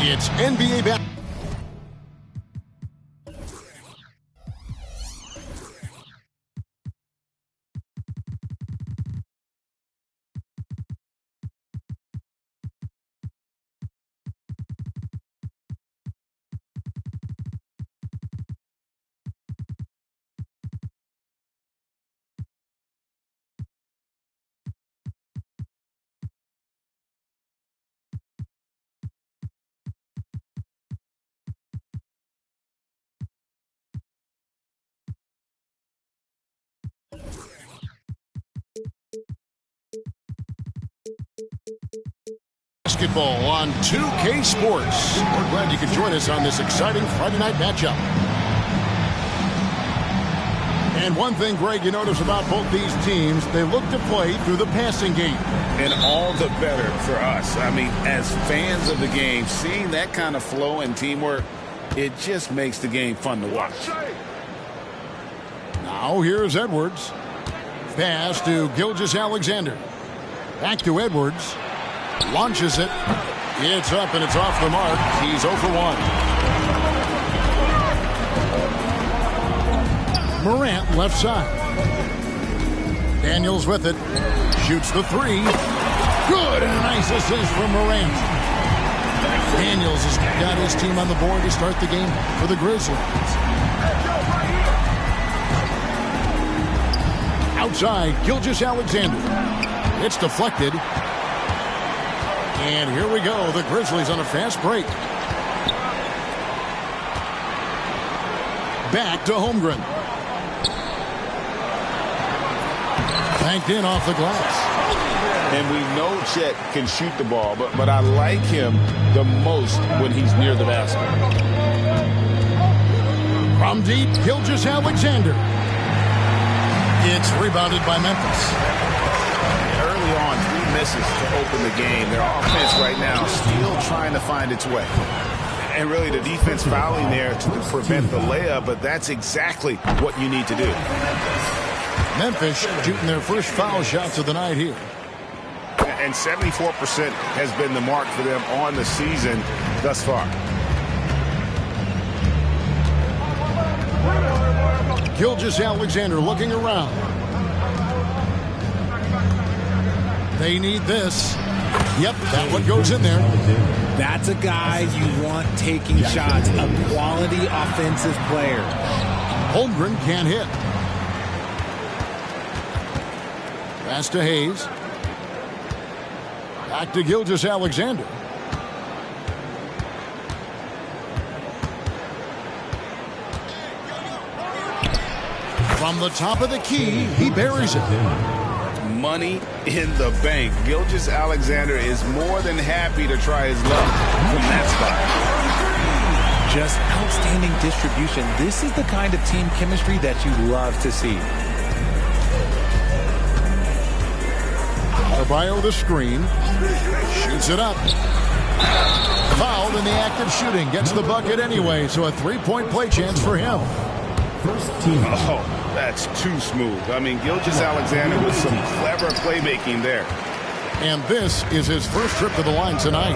It's NBA basketball. Basketball on 2K Sports. We're glad you could join us on this exciting Friday night matchup. And one thing, Greg, you notice about both these teams, they look to play through the passing game. And all the better for us. I mean, as fans of the game, seeing that kind of flow and teamwork, it just makes the game fun to watch. Now here's Edwards. Pass to Gilgeous-Alexander. Back to Edwards. Launches it. It's up and it's off the mark. He's 0 for 1. Morant left side. Daniels with it. Shoots the three. Good. Nice assist from Morant. Daniels has got his team on the board to start the game for the Grizzlies. Outside, Gilgeous-Alexander. It's deflected. And here we go. The Grizzlies on a fast break. Back to Holmgren. Banked in off the glass. And we know Chet can shoot the ball, but I like him the most when he's near the basket. From deep, Gilgeous-Alexander. It's rebounded by Memphis. Early on, 3 misses to open the game. Their offense right now still trying to find its way. And really the defense fouling there to prevent the layup, but that's exactly what you need to do. Memphis shooting their first foul shots of the night here. And 74% has been the mark for them on the season thus far. Gilgeous-Alexander looking around. They need this. Yep, that one goes in there. That's a guy you want taking shots. A quality offensive player. Holmgren can't hit. Pass to Hayes. Back to Gilgeous-Alexander. From the top of the key, he buries it. Money in the bank. Gilgeous-Alexander is more than happy to try his luck from that spot. Just outstanding distribution. This is the kind of team chemistry that you love to see. Adebayo the screen. Shoots it up. Fouled in the act of shooting. Gets the bucket anyway, so a three-point play chance for him. First team. Oh, that's too smooth. I mean, Gilgeous-Alexander with some clever playmaking there. And this is his first trip to the line tonight.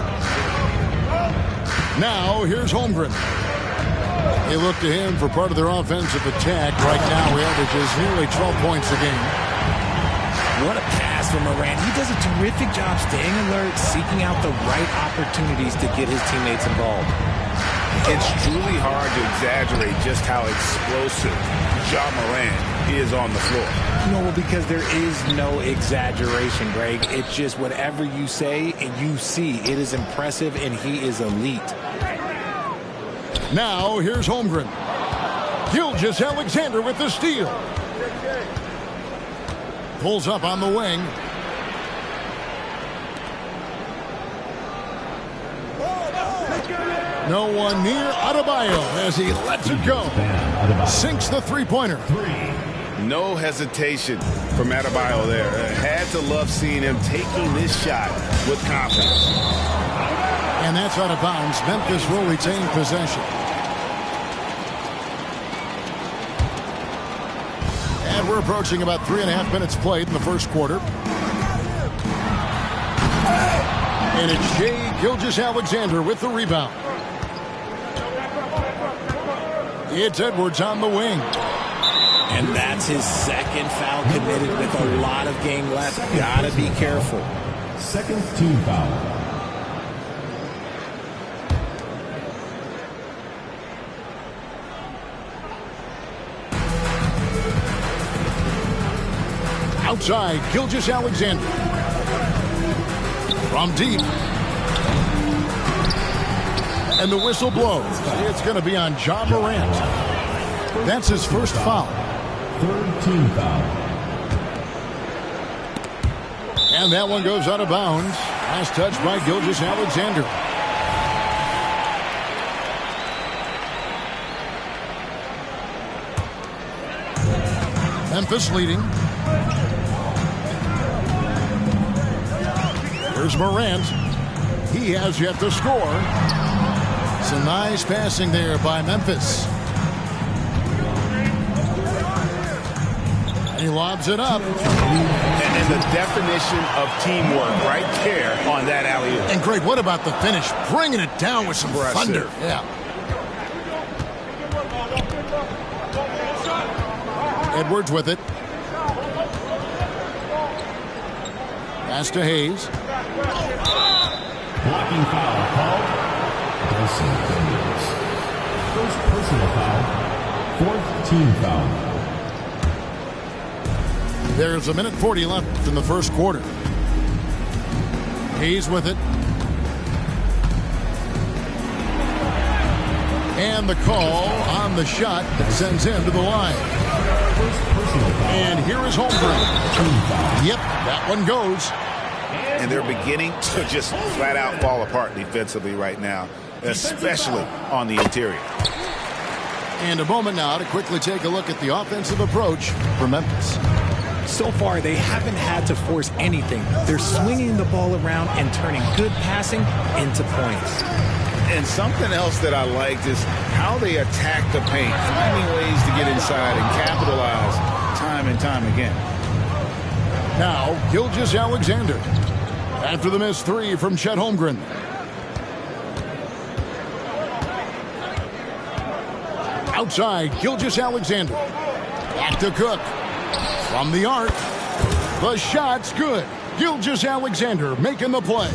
Now, here's Holmgren. They look to him for part of their offensive attack. Right now, he averages nearly 12 points a game. What a pass from Morant. He does a terrific job staying alert, seeking out the right opportunities to get his teammates involved. It's truly hard to exaggerate just how explosive Ja Morant is on the floor. No, because there is no exaggeration, Greg. It's just whatever you say and you see. It is impressive, and he is elite. Now, here's Holmgren. Gilgeous-Alexander with the steal. Pulls up on the wing. No one near Adebayo as he lets it go. Sinks the three-pointer. No hesitation from Adebayo there. Had to love seeing him taking this shot with confidence. And that's out of bounds. Memphis will retain possession. And we're approaching about 3.5 minutes played in the first quarter. And it's Shai Gilgeous-Alexander with the rebound. It's Edwards on the wing. And that's his second foul committed with a lot of game left. Gotta be careful. Second team foul. Outside, Gilgeous-Alexander. From deep. And the whistle blows. It's going to be on Ja Morant. That's his first foul. Third team foul. And that one goes out of bounds. Last touch by Gilgeous-Alexander. Memphis leading. Here's Morant. He has yet to score. Some nice passing there by Memphis. And he lobs it up. And the definition of teamwork right there on that alley-oop. And Greg, what about the finish? Bringing it down with some thunder. Yeah. Edwards with it. Pass to Hayes. Blocking foul called. First personal foul. Fourth team foul. There's 1:40 left in the first quarter. Hayes with it. And the call on the shot that sends him to the line. And here is Holmgren. Yep, that one goes. And they're beginning to just flat out fall apart defensively right now, especially on the interior. And a moment now to quickly take a look at the offensive approach for Memphis. So far, they haven't had to force anything. They're swinging the ball around and turning good passing into points. And something else that I liked is how they attack the paint, finding ways to get inside and capitalize time and time again. Now, Gilgeous-Alexander. After the missed three from Chet Holmgren. Outside, Gilgeous-Alexander. Back to Cook. From the arc. The shot's good. Gilgeous-Alexander making the play.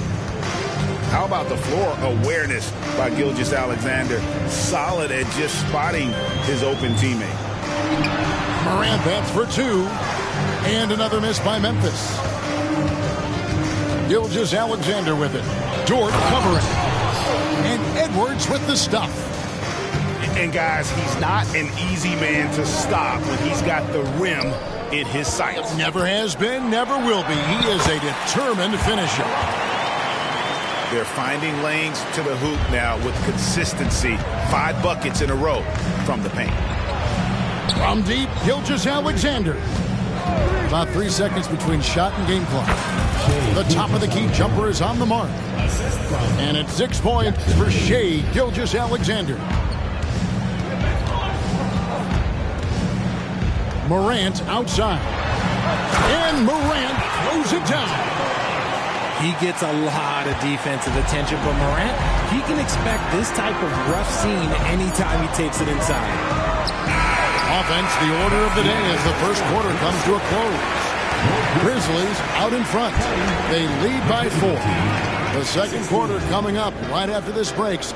How about the floor awareness by Gilgeous-Alexander? Solid at just spotting his open teammate. Morant bats for two. And another miss by Memphis. Gilgeous-Alexander with it. Dort covering. And Edwards with the stuff. And guys, he's not an easy man to stop when he's got the rim in his sights. Never has been, never will be. He is a determined finisher. They're finding lanes to the hoop now with consistency. 5 buckets in a row from the paint. From deep, Gilgeous-Alexander. About 3 seconds between shot and game clock. The top of the key jumper is on the mark. And it's 6 points for Shai Gilgeous-Alexander. Morant outside. And Morant throws it down. He gets a lot of defensive attention from Morant. He can expect this type of rough scene anytime he takes it inside. Offense, the order of the day as the first quarter comes to a close. Grizzlies out in front. They lead by 4. The second quarter coming up right after this breaks.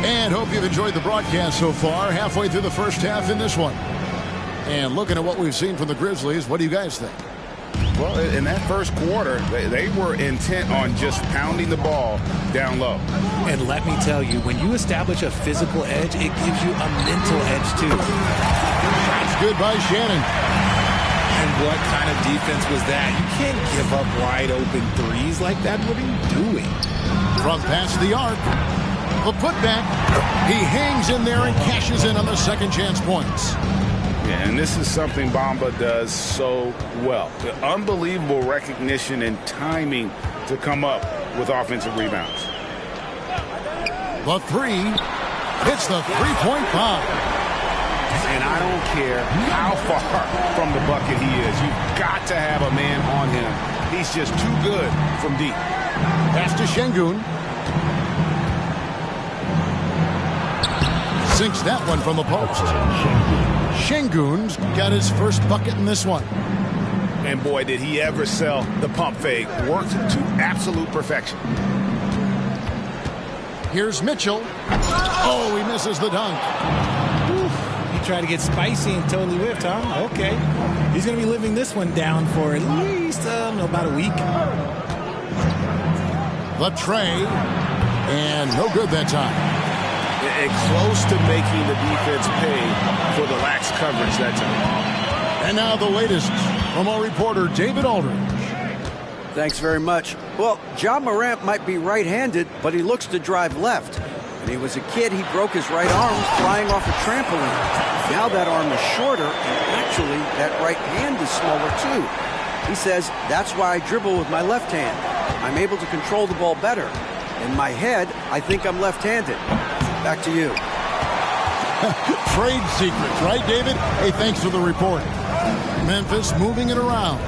And hope you've enjoyed the broadcast so far. Halfway through the first half in this one. And looking at what we've seen from the Grizzlies, what do you guys think? Well, in that first quarter, they were intent on just pounding the ball down low. And let me tell you, when you establish a physical edge, it gives you a mental edge too. That's good by Shannon. And what kind of defense was that? You can't give up wide open threes like that. What are you doing? From past the arc. The putback. He hangs in there and cashes in on the second chance points. Yeah, and this is something Bamba does so well. The unbelievable recognition and timing to come up with offensive rebounds. The three hits the three-point bomb. And I don't care how far from the bucket he is. You've got to have a man on him. He's just too good from deep. Pass to Şengün. Sinks that one from the post. Şengün's got his first bucket in this one. And boy, did he ever sell the pump fake. Worked to absolute perfection. Here's Mitchell. Oh, he misses the dunk. He tried to get spicy and totally whiffed, huh? Okay. He's going to be living this one down for at least, about a week. The tray. And no good that time. And close to making the defense pay for the lax coverage that time. And now the latest from our reporter, David Aldridge. Thanks very much. Well, Ja Morant might be right-handed, but he looks to drive left. When he was a kid, he broke his right arm flying off a trampoline. Now that arm is shorter, and actually, that right hand is smaller too. He says, that's why I dribble with my left hand. I'm able to control the ball better. In my head, I think I'm left-handed. Back to you. Trade secrets, right, David? Hey, thanks for the report. Memphis moving it around.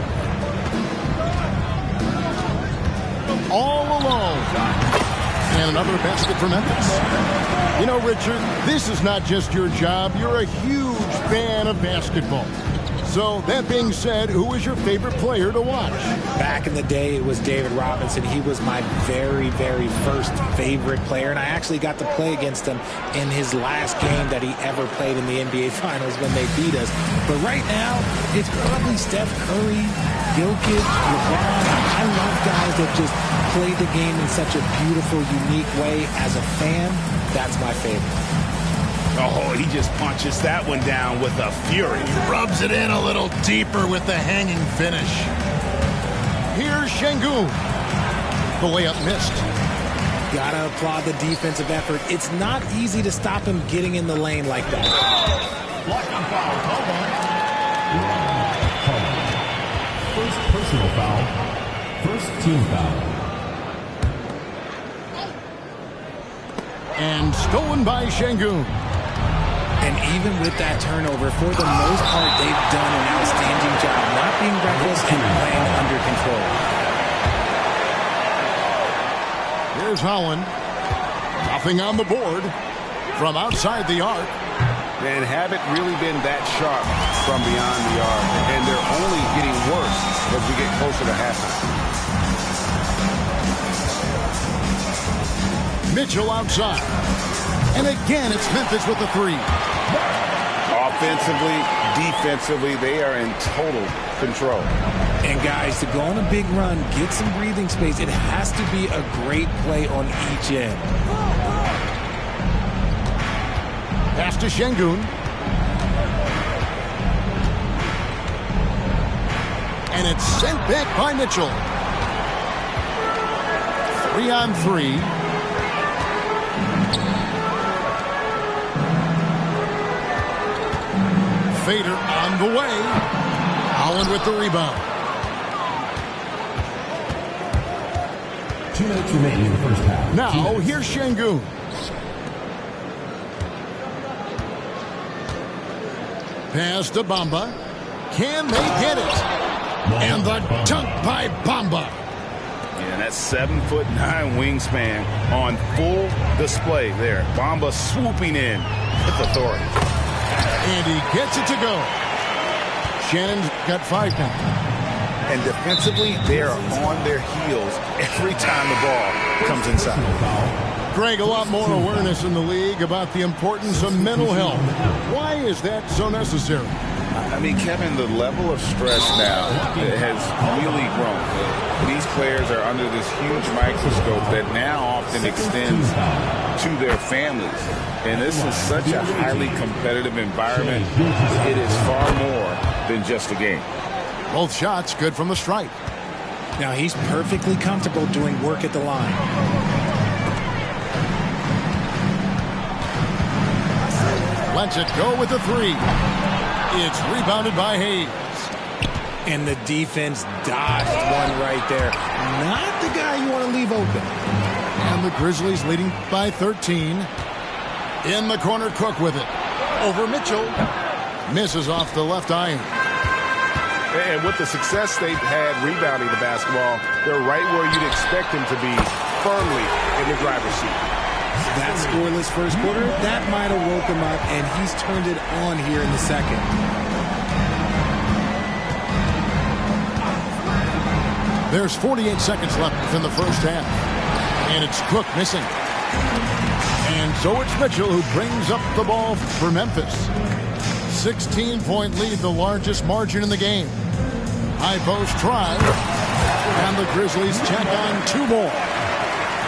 All alone. And another basket for Memphis. You know, Richard, this is not just your job. You're a huge fan of basketball. So, that being said, who is your favorite player to watch? Back in the day, it was David Robinson. He was my very, very first favorite player, and I actually got to play against him in his last game that he ever played in the NBA Finals when they beat us. But right now, it's probably Steph Curry, Jokic, LeBron. I love guys that just play the game in such a beautiful, unique way. As a fan, that's my favorite. Oh, he just punches that one down with a fury. He rubs it in a little deeper with the hanging finish. Here's Şengün. The layup missed. Gotta applaud the defensive effort. It's not easy to stop him getting in the lane like that. First personal foul. First team foul. And stolen by Şengün. And even with that turnover, for the most part, they've done an outstanding job not being reckless and playing under control. Here's Holland. Nothing on the board from outside the arc. And haven't really been that sharp from beyond the arc. And they're only getting worse as we get closer to halftime. Mitchell outside. And again, it's Memphis with the three. Offensively, defensively, they are in total control. And guys, to go on a big run, get some breathing space, it has to be a great play on each end. Pass to Şengün. And it's sent back by Mitchell. 3-on-3. Fader on the way. Holland with the rebound. 2 minutes remaining in the first half. Now, here's Şengün. Pass to Bamba. Can they get it? And the dunk by Bamba. Yeah, that's 7'9" wingspan on full display there. Bamba swooping in with authority. And he gets it to go. Shannon's got 5 now. And defensively, they are on their heels every time the ball comes inside. Greg, a lot more awareness in the league about the importance of mental health. Why is that so necessary? I mean, Kevin, the level of stress now has really grown. These players are under this huge microscope that now often extends to their families. And this is such a highly competitive environment. It is far more than just a game. Both shots good from the stripe. Now he's perfectly comfortable doing work at the line. Lets it go with the 3. It's rebounded by Hayes. And the defense dodged one right there. Not the guy you want to leave open. And the Grizzlies leading by 13. In the corner, Cook with it. Over Mitchell. Misses off the left iron. And with the success they've had rebounding the basketball, they're right where you'd expect them to be, firmly in the driver's seat. That scoreless first quarter, that might have woke him up, and he's turned it on here in the second. There's 48 seconds left in the first half. And it's Cook missing. And so it's Mitchell who brings up the ball for Memphis. 16-point lead, the largest margin in the game. High post try. And the Grizzlies check on 2 more.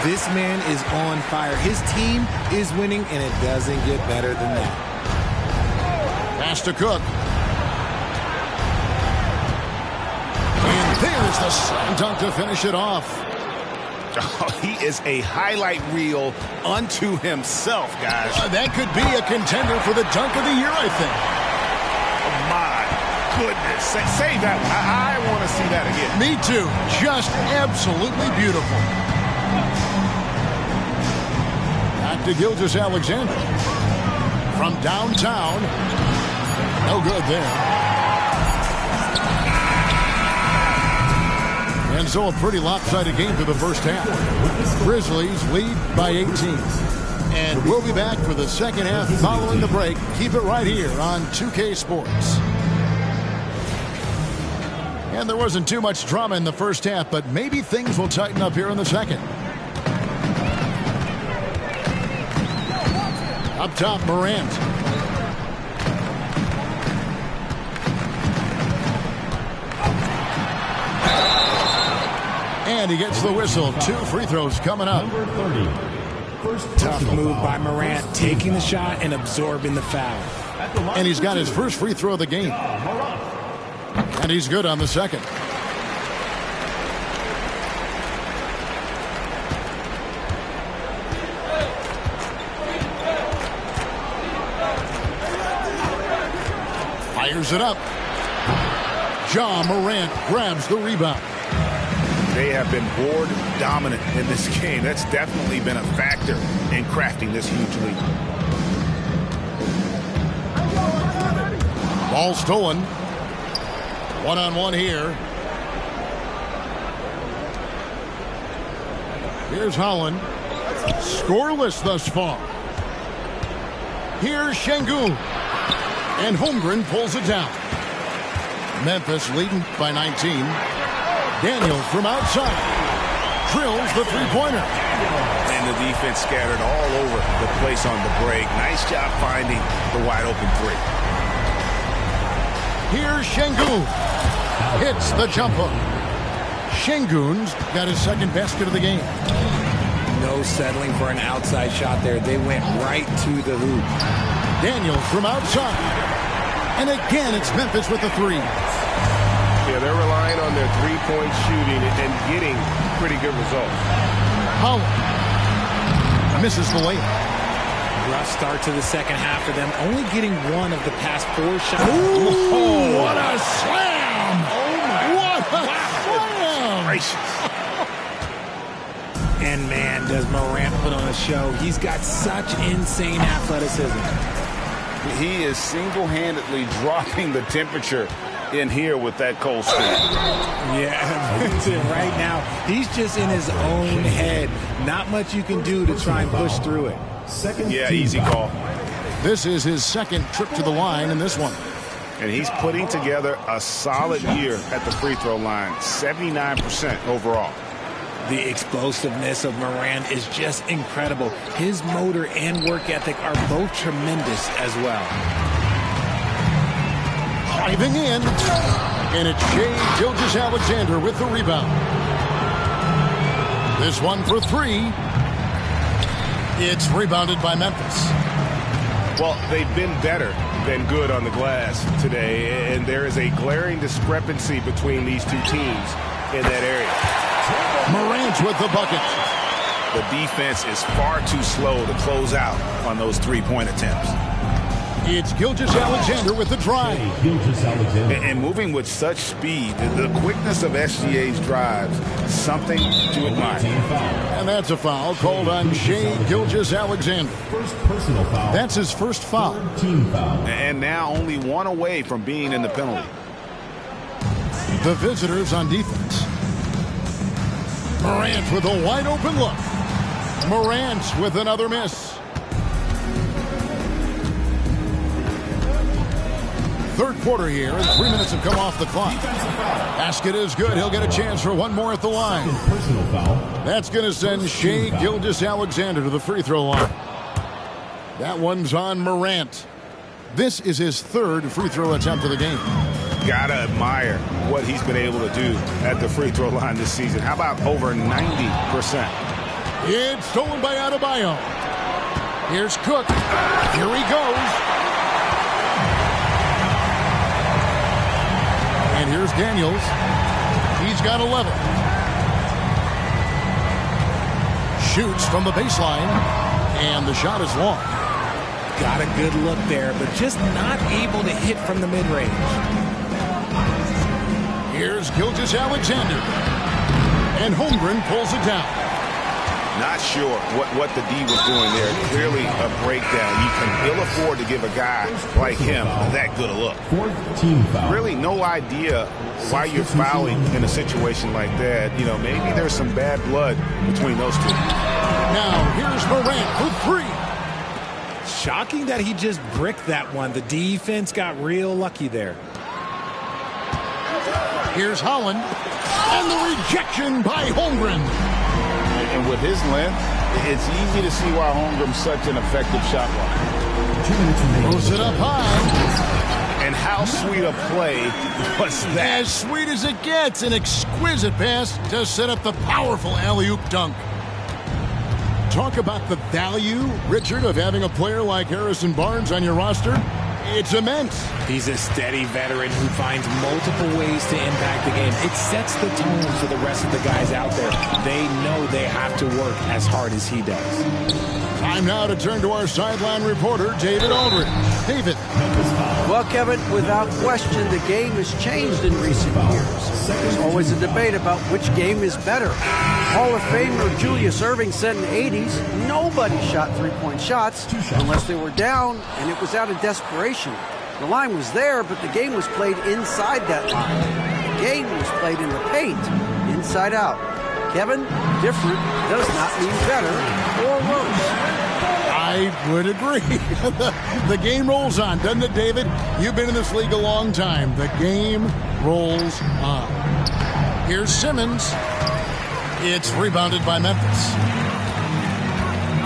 This man is on fire. His team is winning, and it doesn't get better than that. Pass to Cook. And there's the slam dunk to finish it off. Oh, he is a highlight reel unto himself, guys. That could be a contender for the dunk of the year, I think. Oh, my goodness. Say that one. I want to see that again. Me too. Just absolutely beautiful. Back to Gilgeous-Alexander. From downtown. No good there. And so a pretty lopsided game for the first half. Grizzlies lead by 18. And we'll be back for the second half following the break. Keep it right here on 2K Sports. And there wasn't too much drama in the first half, but maybe things will tighten up here in the second. Up top, Morant. And he gets the whistle. 2 free throws coming up. Tough move by Morant, taking the shot and absorbing the foul. And he's got his first free throw of the game. And he's good on the second. Fires it up. Ja Morant grabs the rebound. They have been board dominant in this game. That's definitely been a factor in crafting this huge lead. Ball stolen. One-on-one here. Here's Holland. Scoreless thus far. Here's Şengün. And Holmgren pulls it down. Memphis leading by 19. Daniels from outside. Drills the three-pointer. And the defense scattered all over the place on the break. Nice job finding the wide-open 3. Here's Şengün. Hits the jump hook. Şengün's got his second basket of the game. No settling for an outside shot there. They went right to the hoop. Daniels from outside. And again, it's Memphis with the 3. Yeah, they're relying on their three-point shooting and getting pretty good results. Holland misses the layup. Rough start to the second half for them, only getting 1 of the past 4 shots. Ooh, what a slam! Oh my! What a slam! Gracious. And man, does Morant put on a show. He's got such insane athleticism. He is single-handedly dropping the temperature in here with that cold streak. Yeah, right now, he's just in his own head. Not much you can do to try and push through it. Yeah, easy call. This is his second trip to the line in this one. And he's putting together a solid year at the free throw line. 79% overall. The explosiveness of Morant is just incredible. His motor and work ethic are both tremendous as well. Driving in. And it's Shai Gilgeous-Alexander with the rebound. This one for 3. It's rebounded by Memphis. Well, they've been better than good on the glass today, and there is a glaring discrepancy between these two teams in that area. Morant with the bucket. The defense is far too slow to close out on those three-point attempts. It's Gilgeous-Alexander with the drive. Gilgeous-Alexander. And moving with such speed, the quickness of SGA's drives, something to admire. And that's a foul called on Shai Gilgeous-Alexander. First personal foul. That's his first foul. Team foul. And now only one away from being in the penalty. The visitors on defense. Morant with a wide open look. Morant with another miss. Third quarter here, and 3 minutes have come off the clock. Basket is good. He'll get a chance for one more at the line. Personal foul. That's going to send Shai Gilgeous-Alexander to the free throw line. That one's on Morant. This is his third free throw attempt of the game. Gotta admire what he's been able to do at the free throw line this season. How about over 90%? It's stolen by Adebayo. Here's Cook. Here he goes. And here's Daniels. He's got 11. Shoots from the baseline. And the shot is long. Got a good look there, but just not able to hit from the mid-range. Here's Gilgeous-Alexander. And Holmgren pulls it down. Not sure what the D was doing there. Clearly a breakdown. You can ill afford to give a guy like him that good a look. Fourth team foul. Really no idea why you're fouling in a situation like that. You know, maybe there's some bad blood between those two. Now here's Morant for three. Shocking that he just bricked that one. The defense got real lucky there. Here's Holland. And the rejection by Holmgren. And with his length, it's easy to see why Holmgren's such an effective shot blocker. 2 minutes remaining. Throws it up high. And how sweet a play was that? As sweet as it gets. An exquisite pass to set up the powerful alley-oop dunk. Talk about the value, Richard, of having a player like Harrison Barnes on your roster. It's immense. He's a steady veteran who finds multiple ways to impact the game. It sets the tone for the rest of the guys out there. They know they have to work as hard as he does. Time now to turn to our sideline reporter, David Aldridge. David. Well, Kevin, without question, the game has changed in recent years. There's always a debate about which game is better. Hall of Famer Julius Erving said in the 80s, nobody shot three-point shots unless they were down, and it was out of desperation. The line was there, but the game was played inside that line. The game was played in the paint, inside out. Kevin, different does not mean better or worse. I would agree. The game rolls on, doesn't it, David? You've been in this league a long time. The game rolls on. Here's Simmons. It's rebounded by Memphis.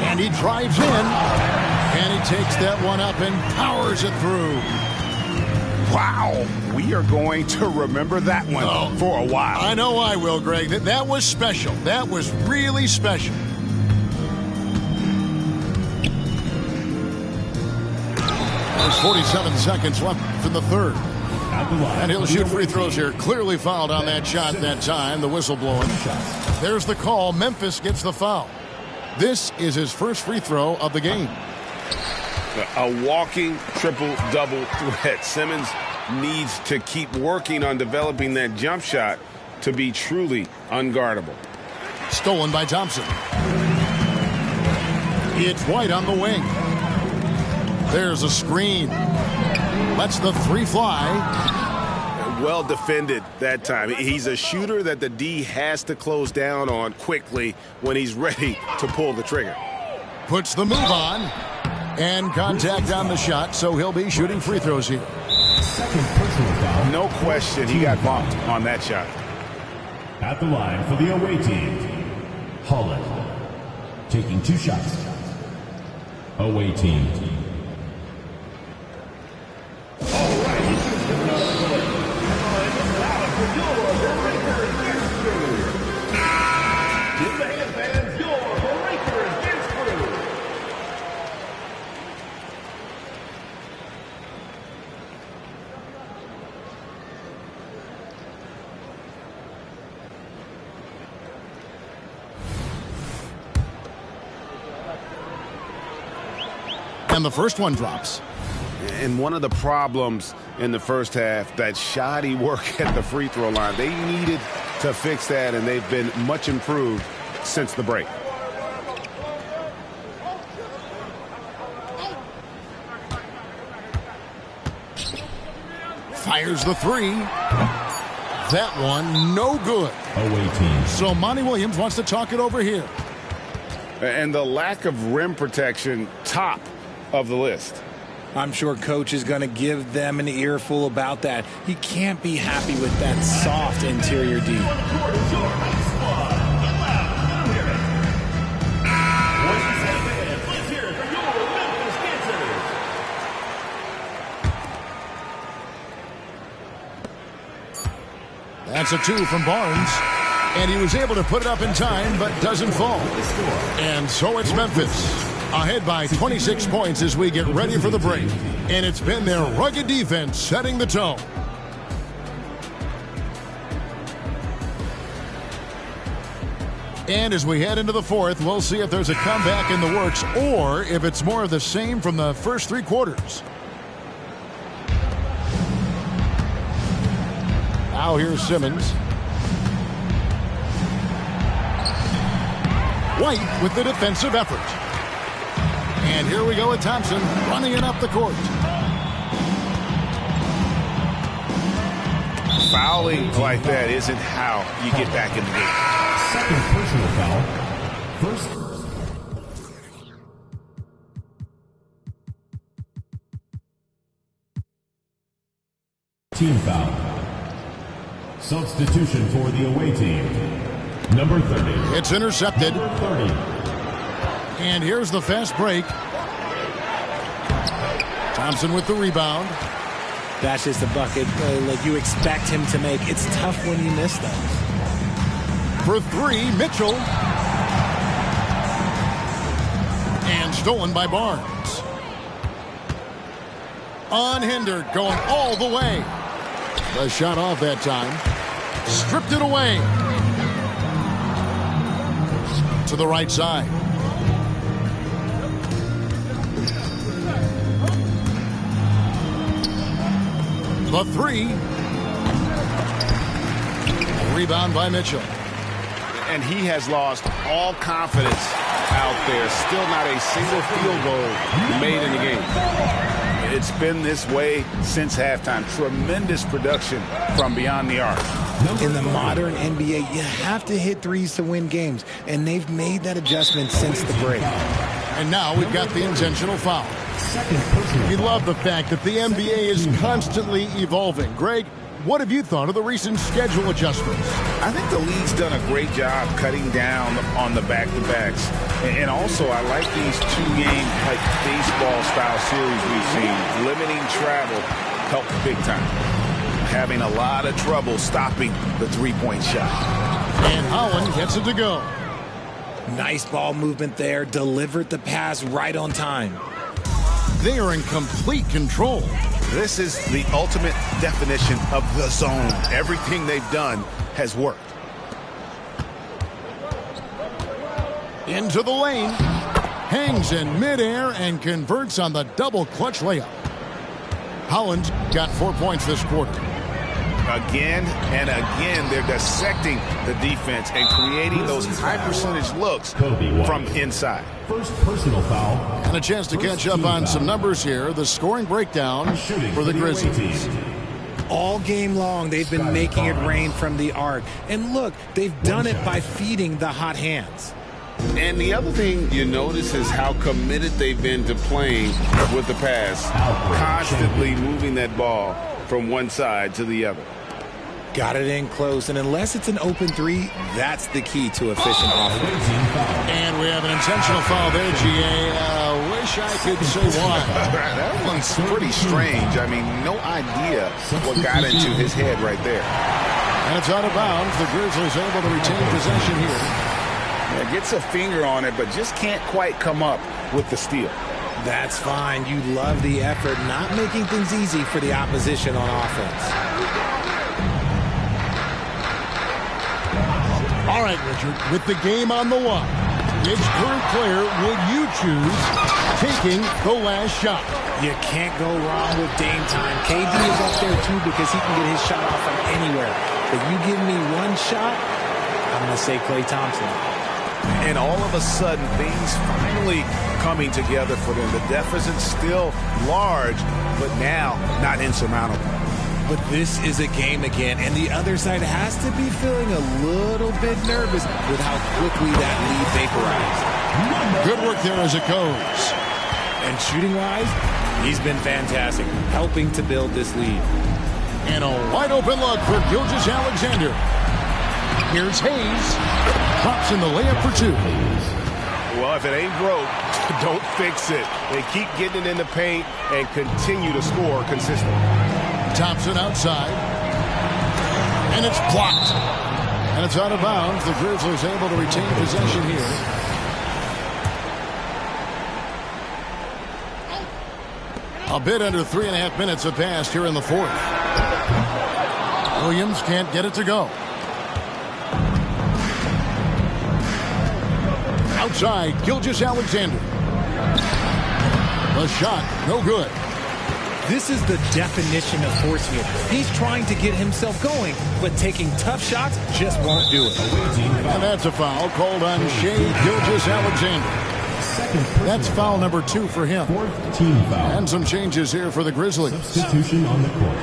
And he drives in. And he takes that one up and powers it through. Wow. We are going to remember that one for a while. I know I will, Greg. That was special. That was really special. There's 47 seconds left in the third. And he'll shoot free throws here. Clearly fouled on that shot that time. The whistle blowing. There's the call. Memphis gets the foul. This is his first free throw of the game. A walking triple-double threat. Simmons needs to keep working on developing that jump shot to be truly unguardable. Stolen by Thompson. It's White on the wing. There's a screen. Lets the three fly. Well defended that time. He's a shooter that the D has to close down on quickly when he's ready to pull the trigger. Puts the move on. And contact on the shot, so he'll be shooting free throws here. No question he got bumped on that shot. At the line for the away team, Holland taking 2 shots. Away team. And the first one drops. And one of the problems in the first half, that shoddy work at the free throw line. They needed to fix that, and they've been much improved since the break. Fires the three. That one, no good. Away team. So Monty Williams wants to talk it over here. And the lack of rim protection, top of the list. I'm sure coach is going to give them an earful about that. He can't be happy with that soft interior D. That's a 2 from Barnes. And he was able to put it up in time, but doesn't fall. And so it's Memphis, ahead by 26 points as we get ready for the break. And it's been their rugged defense setting the tone. And as we head into the fourth, we'll see if there's a comeback in the works or if it's more of the same from the first 3 quarters. Now here's Simmons. White with the defensive effort. And here we go with Thompson running it up the court. Fouling like that isn't how you get back in the game. Second personal foul. First. Team foul. Substitution for the away team. Number 30. It's intercepted. Number 30. And here's the fast break. Thompson with the rebound. That's just a bucket like you expect him to make. It's tough when you miss those. For 3, Mitchell. And stolen by Barnes. Unhindered, going all the way. The shot off that time. Stripped it away. To the right side. The 3. Rebound by Mitchell. And he has lost all confidence out there. Still not a single field goal made in the game. It's been this way since halftime. Tremendous production from beyond the arc. In the modern NBA, you have to hit threes to win games, and they've made that adjustment since the break. And now we've got the intentional foul. We love the fact that the NBA is constantly evolving. Greg, what have you thought of the recent schedule adjustments? I think the league's done a great job cutting down on the back-to-backs. And also, I like these 2-game like baseball-style series we've seen. Limiting travel helped big time. Having a lot of trouble stopping the three-point shot. And Holland gets it to go. Nice ball movement there. Delivered the pass right on time. They are in complete control. This is the ultimate definition of the zone. Everything they've done has worked. Into the lane. Hangs in midair and converts on the double clutch layup. Holland got 4 points this quarter. Again and again, they're dissecting the defense and creating those high percentage looks from inside. First personal foul. And a chance to catch up on some numbers here. The scoring breakdown for the Grizzlies. All game long, they've been making it rain from the arc. And look, they've done it by feeding the hot hands. And the other thing you notice is how committed they've been to playing with the pass. Constantly moving that ball from one side to the other. Got it in close, and unless it's an open 3, that's the key to efficient offense. And we have an intentional foul there, GA. Wish I could say why. That one's pretty strange. I mean, no idea what got into his head right there. And it's out of bounds. The Grizzlies able to retain possession here. Yeah, gets a finger on it, but just can't quite come up with the steal. That's fine. You love the effort, not making things easy for the opposition on offense. All right, Richard, with the game on the line, which current player would you choose taking the last shot? You can't go wrong with Dame time. KD is up there too because he can get his shot off from anywhere. But you give me one shot, I'm going to say Klay Thompson. And all of a sudden, things finally coming together for them. The deficit's still large, but now not insurmountable. But this is a game again, and the other side has to be feeling a little bit nervous with how quickly that lead vaporized. Good work there as it goes. And shooting-wise, he's been fantastic, helping to build this lead. And a wide-open look for Gilgeous-Alexander. Here's Hayes. Drops in the layup for two. Well, if it ain't broke, don't fix it. They keep getting it in the paint and continue to score consistently. Thompson outside. And it's blocked. And it's out of bounds. The Grizzlies able to retain possession here. A bit under 3.5 minutes have passed here in the fourth. Williams can't get it to go. Outside, Gilgeous-Alexander. The shot, no good. This is the definition of force field. He's trying to get himself going, but taking tough shots just won't do it. And that's a foul called on Shai Gilgeous-Alexander. That's foul number 2 for him. Fourth team foul. And some changes here for the Grizzlies. Substitution on the court.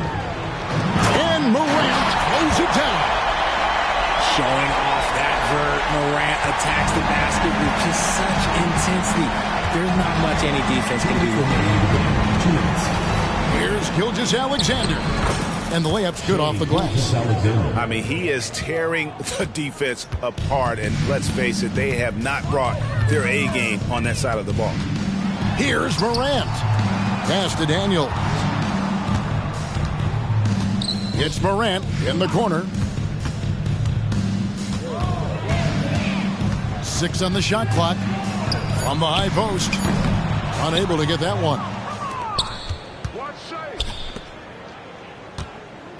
And Morant closes it down. Showing off that vert, Morant attacks the basket with just such intensity. There's not much any defense can do. 2 minutes. Here's Gilgeous-Alexander. And the layup's good off the glass. I mean, he is tearing the defense apart. And let's face it, they have not brought their A game on that side of the ball. Here's Morant. Pass to Daniel. It's Morant in the corner. 6 on the shot clock. From the high post. Unable to get that one.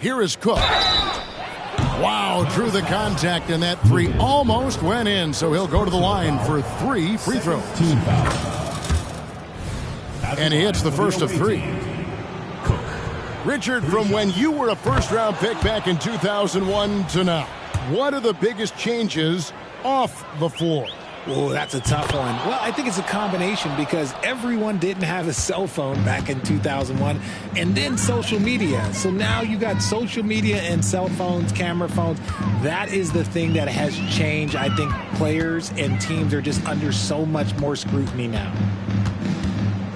Here is Cook. Wow, drew the contact, and that 3 almost went in, so he'll go to the line for 3 free throws. Team foul. And he hits the first of 3. Richard, from when you were a first-round pick back in 2001 to now, what are the biggest changes off the floor? Oh, that's a tough one. Well, I think it's a combination because everyone didn't have a cell phone back in 2001 and then social media. So now you got social media and cell phones, camera phones. That is the thing that has changed. I think players and teams are just under so much more scrutiny now.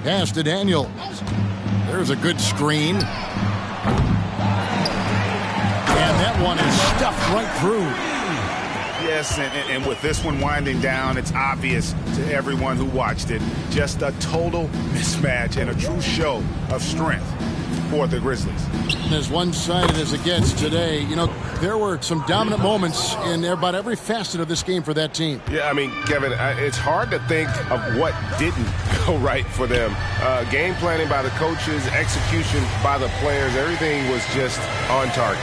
Pass to Daniel. There's a good screen. And that one is stuffed right through. Yes, and with this one winding down, it's obvious to everyone who watched it. Just a total mismatch and a true show of strength for the Grizzlies. As one-sided as it gets today, you know, there were some dominant moments in about every facet of this game for that team. Yeah, I mean, Kevin, it's hard to think of what didn't go right for them. Game planning by the coaches, execution by the players, everything was just on target.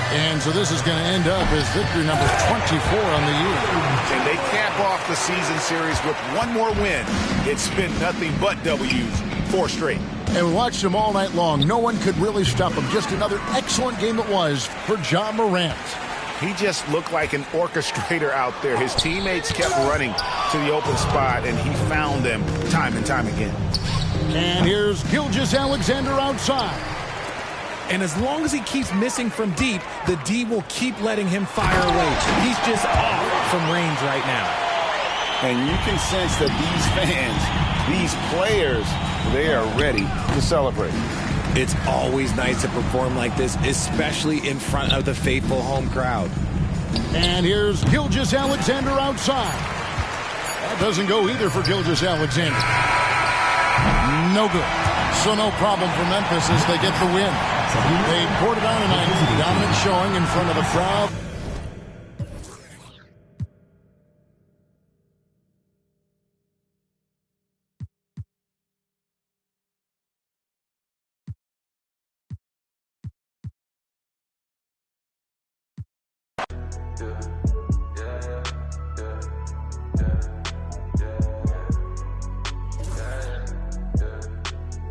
And so this is going to end up as victory number 24 on the year. And they cap off the season series with one more win. It's been nothing but W's, 4 straight. And we watched him all night long. No one could really stop him. Just another excellent game it was for Ja Morant. He just looked like an orchestrator out there. His teammates kept running to the open spot, and he found them time and time again. And here's Gilgeous-Alexander outside. And as long as he keeps missing from deep, the D will keep letting him fire away. He's just off from range right now. And you can sense that these fans, these players, they are ready to celebrate. It's always nice to perform like this, especially in front of the faithful home crowd. And here's Gilgeous-Alexander outside. That doesn't go either for Gilgeous-Alexander. No good. So no problem for Memphis as they get the win. They poured it on tonight. Dominant showing in front of the crowd.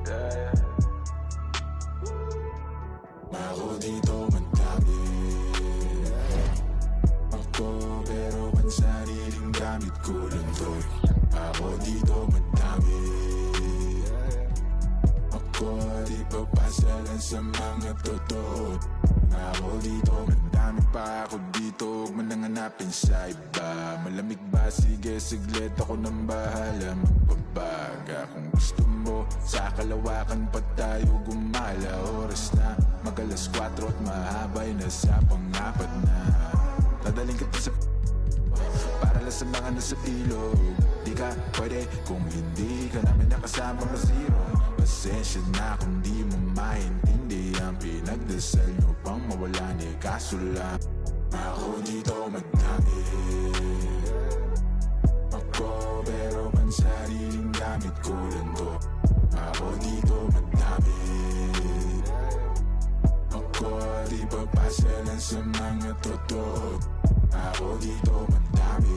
Yeah. papasalan sa mga totoo. Ako dito, madami pa ako dito, huwag mo nang hanapin sa iba. Malamig ba? Sige, siglit, ako nang bahala magbabaga. Kung gusto mo, sa kalawakan pa tayo gumala. Oras na, mag-alas 4 at mahabay na sa pang-apat na. Dadaling kita sa para lang sa mga nasa ilog. Di ka pwede kung hindi ka namin nakasama ma-zero. Pasensya na kung di mo maintindihan. Pinagdasal nyo pang mawala ni kaso lang ako dito madami. Ako pero man sariling gamit ko lang to. Ako dito madami. Ako di papasalan sa mga totoo. Ako dito madami.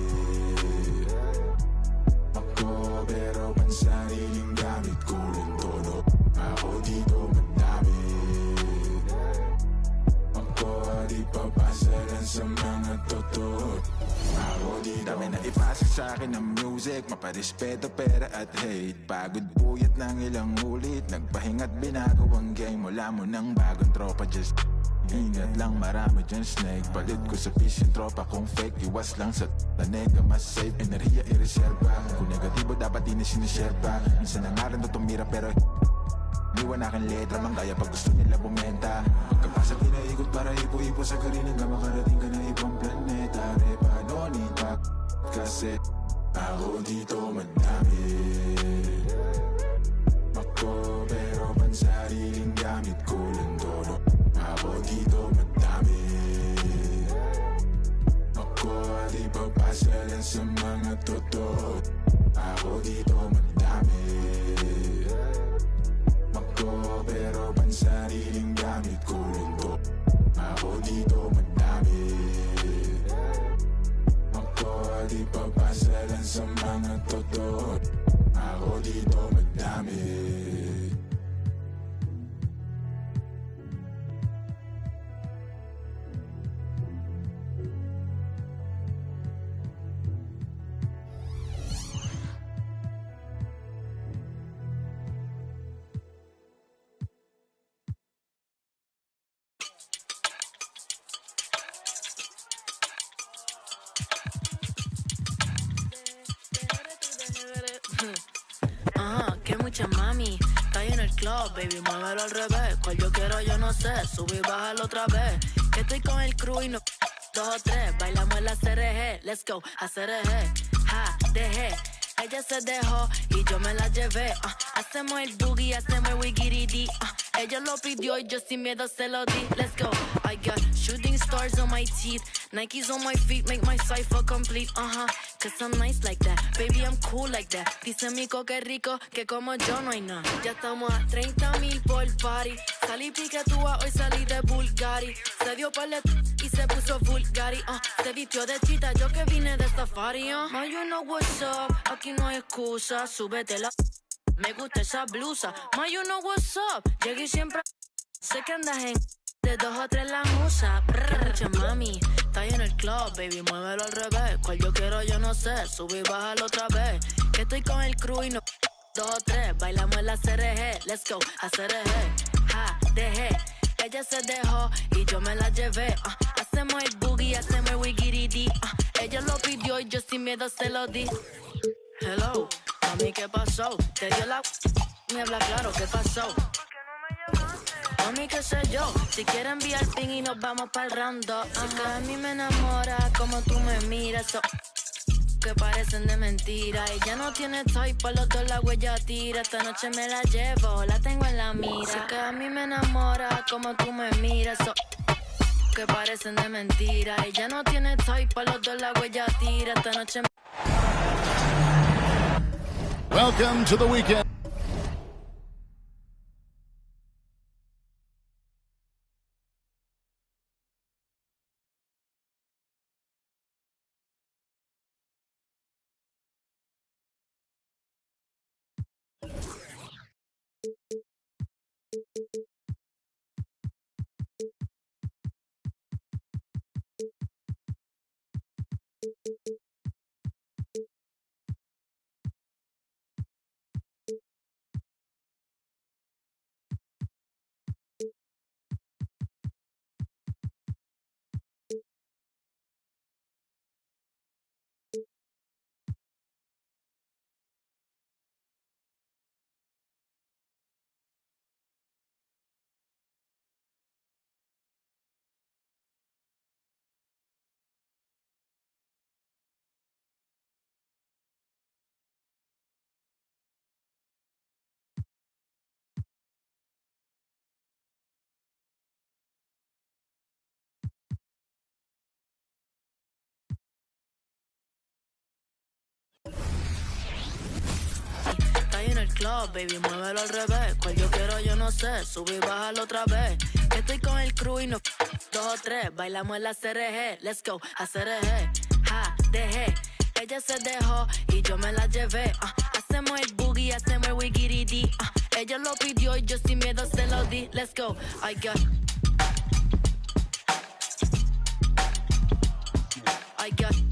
Ako pero man sariling gamit ko lang to, no? Ako dito madami. Ako di papasalan sa mga totoo. Ako dito dami na ipasa sa akin ng music. Maparespeto, pera at hate. Pagod puyat ng ilang ulit. Nagpahinga't binago ang game. Wala mo ng bagong tropa, just ingat lang, marami dyan snake. Palit ko sa fish yung tropa kung fake. Iwas lang sa tanega, mas safe. Enerhiya i-reserva. Kung negatibo dapat di na sinishare pa. Minsan na nga rin na tumira pero iwan aking letra mang kaya pag gusto nila bumenta. Pagkapasok inaikot para ipo-ipo sa garin hanggang makarating ka na ibang planeta. Repa, no need pa kasi ako dito madami. Ako pero pansariling gamit ko lang to, no? Ako dito madami. Ako di papasalan sa mga totoo. Ako dito madami. Ako pero pansariling gamit ko lang to. Ako dito madami. Ako di papasalan sa mga totoo. Ako dito madami. Que mucha mami, está ahí en el club, baby, muévelo al revés. Cual yo quiero, yo no sé, sube y bájalo otra vez. Que estoy con el crew y no 2 o 3, bailamos en la CRG, let's go, a CRG, ja, dejé. Ella se dejó y yo me la llevé. Hacemos el boogie, hacemos el wigiridi. Ella lo pidió y yo sin miedo se lo di. Let's go. I got shooting stars on my teeth, Nikes on my feet, make my cipher complete. Cause I'm nice like that, baby, I'm cool like that. Dice Mico que rico, que como yo no hay nada. Ya estamos a 30,000 por party. Salí piquetúa, hoy salí de Bulgari. Se dio palet y se puso Bulgari. Se vistió de chita, yo que vine de safari. Ma, you know what's up, aquí no hay excusa. Súbete la... Me gusta esa blusa. Ma, you know what's up, llegué siempre... Sé que andas en... De 2 o 3 la musa. Mucha mami, está ahí en el club, baby, muévelo al revés. Cual yo quiero, yo no sé, sube y bájalo otra vez. Que estoy con el crew y no 2 o 3, bailamos en la CRG, let's go, a CRG, ja, dejé. Ella se dejó y yo me la llevé. Hacemos el boogie, hacemos el wigiridi. Ella lo pidió y yo sin miedo se lo di. Hello, mami, ¿qué pasó? Te dio la... Me habla claro, ¿qué pasó? Mami, qué sé yo, si quieres enviar ping y nos vamos pa'l round 2. Que a mí me enamora como tú me miras, que parecen de mentira. Ella no tiene type, por los dos la huella tira. Esta noche me la llevo, la tengo en la mira. Sé que a mí me enamora como tú me miras, que parecen de mentira. Ella no tiene type, por los dos la huella tira. Esta noche Welcome to the weekend. club, baby, muévelo al revés. Cual yo quiero, yo no sé, sube y bájalo otra vez. Que estoy con el crew y no 2 o 3, bailamos en la CRG, let's go, a CRG, ja, dejé. Ella se dejó y yo me la llevé, hacemos el boogie, hacemos el wigiridi, ella lo pidió y yo sin miedo se lo di, let's go, I got